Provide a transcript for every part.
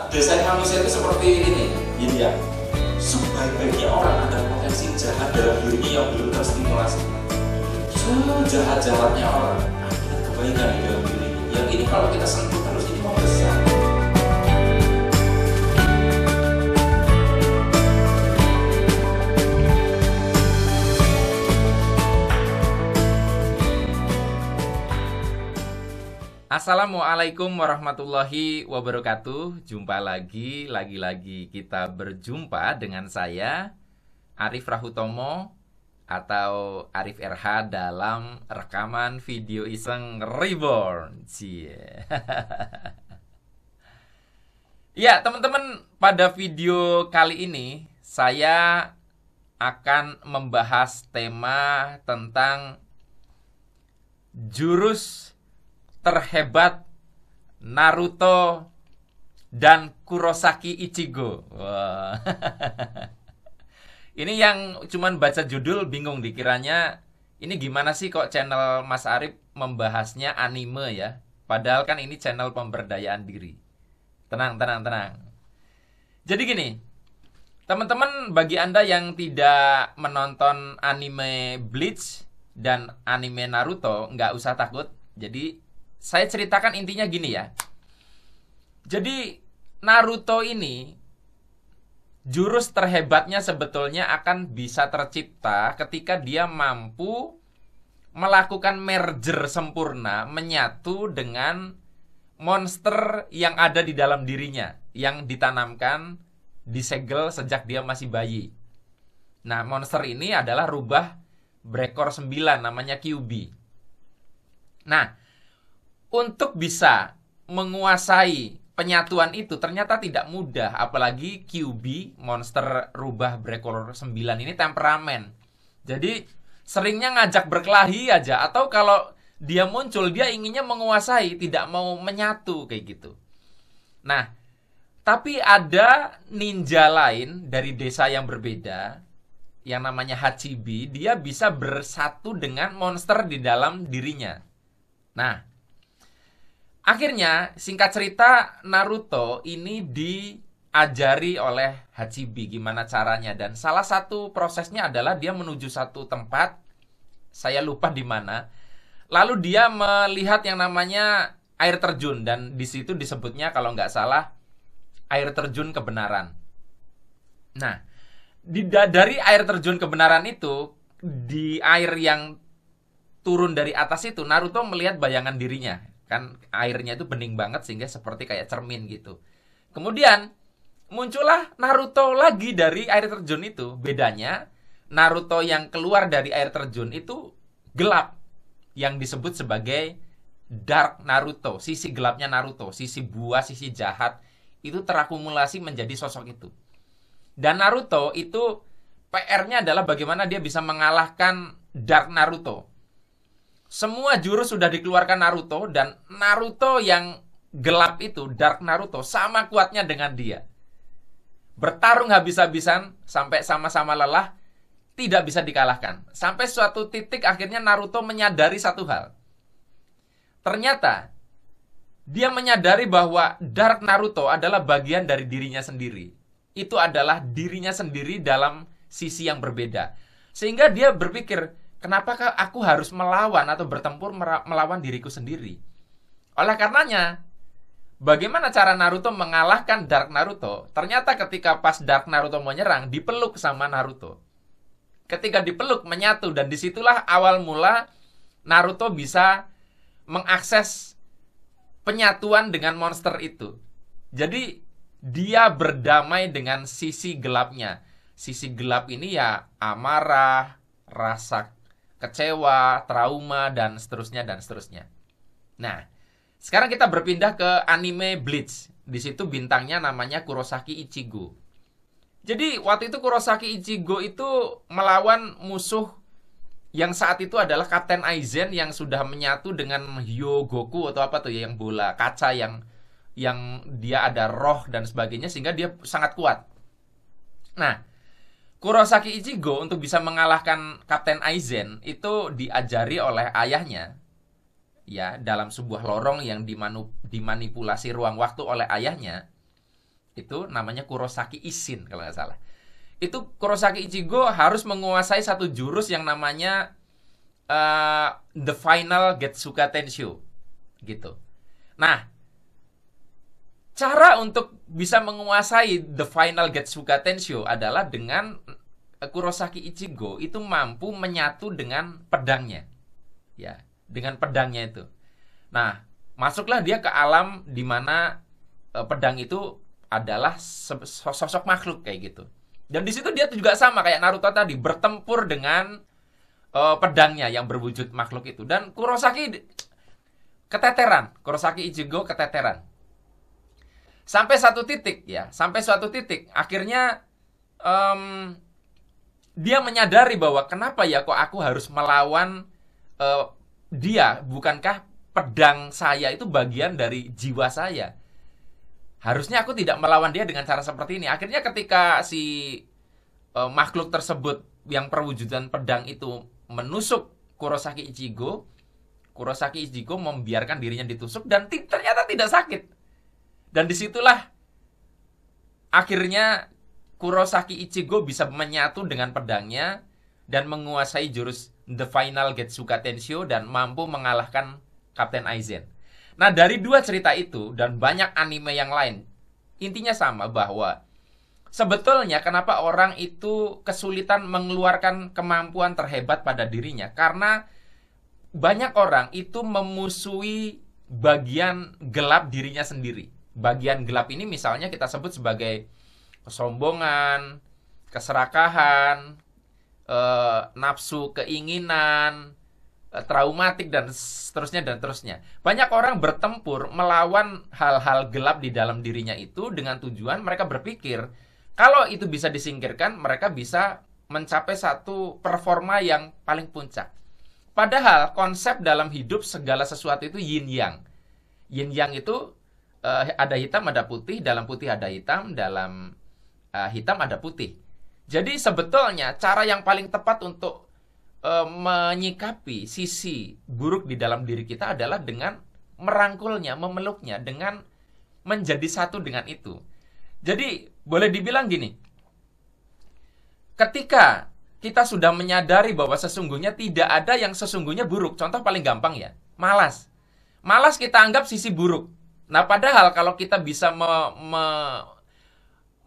desain manusia itu seperti ini, ini ya. Sebaik-baiknya orang ada potensi jahat dalam dirinya yang belum terstimulasi. Sejahat-jahatnya orang ada kebaikan di dalam dirinya. Yang ini kalau kita sentuh terus ini mau besar. Assalamualaikum warahmatullahi wabarakatuh. Jumpa lagi kita berjumpa dengan saya Arif Rahutomo atau Arif RH dalam rekaman video iseng Reborn. Ya, teman-teman, pada video kali ini saya akan membahas tema tentang jurus terhebat Naruto dan Kurosaki Ichigo. Wah. Ini yang cuman baca judul bingung dikiranya ini gimana sih kok channel Mas Arif membahasnya anime ya. Padahal kan ini channel pemberdayaan diri. Tenang. Jadi gini, teman-teman, bagi Anda yang tidak menonton anime Bleach dan anime Naruto, nggak usah takut. Jadi saya ceritakan intinya gini ya. Jadi Naruto ini jurus terhebatnya sebetulnya akan bisa tercipta ketika dia mampu melakukan merger sempurna, menyatu dengan monster yang ada di dalam dirinya, yang ditanamkan, disegel sejak dia masih bayi. Nah, monster ini adalah rubah Brekor 9, namanya Kyuubi. Nah, untuk bisa menguasai penyatuan itu ternyata tidak mudah. Apalagi Kyuubi, monster rubah Brekor 9 ini temperamen. Jadi seringnya ngajak berkelahi aja. Atau kalau dia muncul, dia inginnya menguasai, tidak mau menyatu kayak gitu. Nah, tapi ada ninja lain dari desa yang berbeda, yang namanya Hachibi. Dia bisa bersatu dengan monster di dalam dirinya. Nah, akhirnya, singkat cerita, Naruto ini diajari oleh Hachibi gimana caranya. Dan salah satu prosesnya adalah dia menuju satu tempat, saya lupa di mana. Lalu dia melihat yang namanya air terjun. Dan di situ disebutnya, kalau nggak salah, air terjun kebenaran. Nah, dari air terjun kebenaran itu, di air yang turun dari atas itu, Naruto melihat bayangan dirinya. Kan airnya itu bening banget sehingga seperti kayak cermin gitu. Kemudian muncullah Naruto lagi dari air terjun itu. Bedanya Naruto yang keluar dari air terjun itu gelap, yang disebut sebagai Dark Naruto. Sisi gelapnya Naruto, sisi buas, sisi jahat itu terakumulasi menjadi sosok itu. Dan Naruto itu PR-nya adalah bagaimana dia bisa mengalahkan Dark Naruto. Semua jurus sudah dikeluarkan Naruto, dan Naruto yang gelap itu, Dark Naruto, sama kuatnya dengan dia. Bertarung habis-habisan sampai sama-sama lelah, tidak bisa dikalahkan. Sampai suatu titik akhirnya Naruto menyadari satu hal. Ternyata dia menyadari bahwa Dark Naruto adalah bagian dari dirinya sendiri. Itu adalah dirinya sendiri dalam sisi yang berbeda. Sehingga dia berpikir, kenapakah aku harus melawan atau bertempur melawan diriku sendiri? Oleh karenanya, bagaimana cara Naruto mengalahkan Dark Naruto? Ternyata ketika pas Dark Naruto mau nyerang, dipeluk sama Naruto. Ketika dipeluk, menyatu. Dan disitulah awal mula Naruto bisa mengakses penyatuan dengan monster itu. Jadi, dia berdamai dengan sisi gelapnya. Sisi gelap ini ya amarah, rasa kecewa, trauma, dan seterusnya, dan seterusnya. Nah, sekarang kita berpindah ke anime Bleach. Di situ bintangnya namanya Kurosaki Ichigo. Jadi, waktu itu Kurosaki Ichigo itu melawan musuh yang saat itu adalah Kapten Aizen yang sudah menyatu dengan Hyogoku atau apa tuh ya, yang bola kaca yang dia ada roh dan sebagainya, sehingga dia sangat kuat. Nah, Kurosaki Ichigo untuk bisa mengalahkan Kapten Aizen itu diajari oleh ayahnya, ya, dalam sebuah lorong yang dimanipulasi ruang waktu oleh ayahnya. itu namanya Kurosaki Isshin kalau nggak salah. Itu Kurosaki Ichigo harus menguasai satu jurus yang namanya The Final Getsuga Tensho gitu. Nah, cara untuk bisa menguasai The Final Getsuga Tensho adalah dengan Kurosaki Ichigo itu mampu menyatu dengan pedangnya. Ya, dengan pedangnya itu. Nah, masuklah dia ke alam di mana pedang itu adalah sosok makhluk kayak gitu. Dan di situ dia juga sama kayak Naruto tadi, bertempur dengan pedangnya yang berwujud makhluk itu. Dan Kurosaki keteteran, Kurosaki Ichigo keteteran. Sampai suatu titik, akhirnya dia menyadari bahwa kenapa ya kok aku harus melawan dia, bukankah pedang saya itu bagian dari jiwa saya? Harusnya aku tidak melawan dia dengan cara seperti ini. Akhirnya ketika si makhluk tersebut yang perwujudan pedang itu menusuk Kurosaki Ichigo membiarkan dirinya ditusuk dan ternyata tidak sakit. Dan disitulah akhirnya Kurosaki Ichigo bisa menyatu dengan pedangnya dan menguasai jurus The Final Getsuga Tensho dan mampu mengalahkan Kapten Aizen. Nah, dari dua cerita itu dan banyak anime yang lain, intinya sama bahwa sebetulnya kenapa orang itu kesulitan mengeluarkan kemampuan terhebat pada dirinya, karena banyak orang itu memusuhi bagian gelap dirinya sendiri. Bagian gelap ini misalnya kita sebut sebagai kesombongan, keserakahan, nafsu keinginan, traumatik dan seterusnya. Banyak orang bertempur melawan hal-hal gelap di dalam dirinya itu dengan tujuan mereka berpikir kalau itu bisa disingkirkan, mereka bisa mencapai satu performa yang paling puncak. Padahal konsep dalam hidup segala sesuatu itu yin yang. Yin yang itu ada hitam ada putih, dalam putih ada hitam, dalam hitam ada putih. Jadi sebetulnya cara yang paling tepat untuk menyikapi sisi buruk di dalam diri kita adalah dengan merangkulnya, memeluknya, dengan menjadi satu dengan itu. Jadi boleh dibilang gini, ketika kita sudah menyadari bahwa sesungguhnya tidak ada yang sesungguhnya buruk. Contoh paling gampang ya, malas. Malas kita anggap sisi buruk. Nah, padahal kalau kita bisa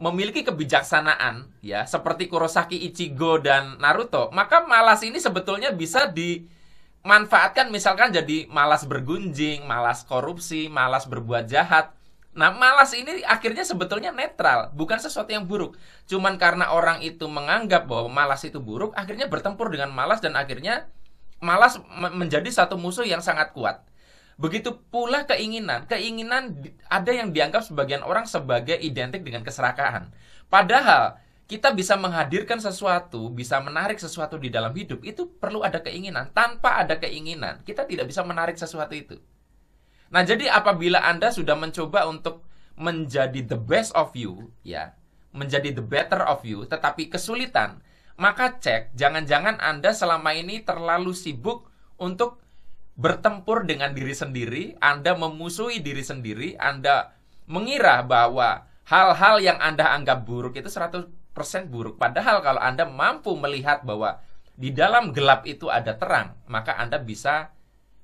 memiliki kebijaksanaan ya seperti Kurosaki Ichigo dan Naruto, maka malas ini sebetulnya bisa dimanfaatkan misalkan jadi malas bergunjing, malas korupsi, malas berbuat jahat. Nah, malas ini akhirnya sebetulnya netral, bukan sesuatu yang buruk. Cuman karena orang itu menganggap bahwa malas itu buruk, akhirnya bertempur dengan malas dan akhirnya malas menjadi satu musuh yang sangat kuat. Begitu pula keinginan. Keinginan ada yang dianggap sebagian orang sebagai identik dengan keserakahan. Padahal kita bisa menghadirkan sesuatu, bisa menarik sesuatu di dalam hidup, itu perlu ada keinginan. Tanpa ada keinginan, kita tidak bisa menarik sesuatu itu. Nah, jadi apabila Anda sudah mencoba untuk menjadi the best of you, ya, menjadi the better of you, tetapi kesulitan, maka cek, jangan-jangan Anda selama ini terlalu sibuk untuk bertempur dengan diri sendiri, Anda memusuhi diri sendiri, Anda mengira bahwa hal-hal yang Anda anggap buruk itu 100% buruk. Padahal kalau Anda mampu melihat bahwa di dalam gelap itu ada terang, maka Anda bisa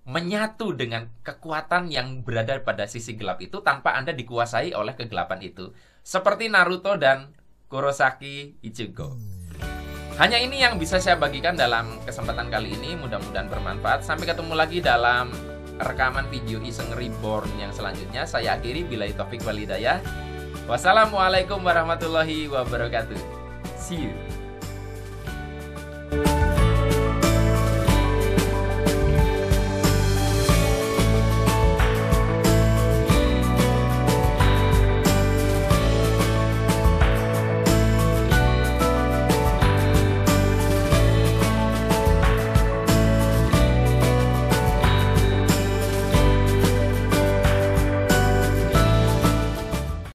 menyatu dengan kekuatan yang berada pada sisi gelap itu tanpa Anda dikuasai oleh kegelapan itu. Seperti Naruto dan Kurosaki Ichigo. Hanya ini yang bisa saya bagikan dalam kesempatan kali ini. Mudah-mudahan bermanfaat. Sampai ketemu lagi dalam rekaman video Iseng Reborn yang selanjutnya. Saya akhiri, billahi taufik wal hidayah. Wassalamualaikum warahmatullahi wabarakatuh. See you.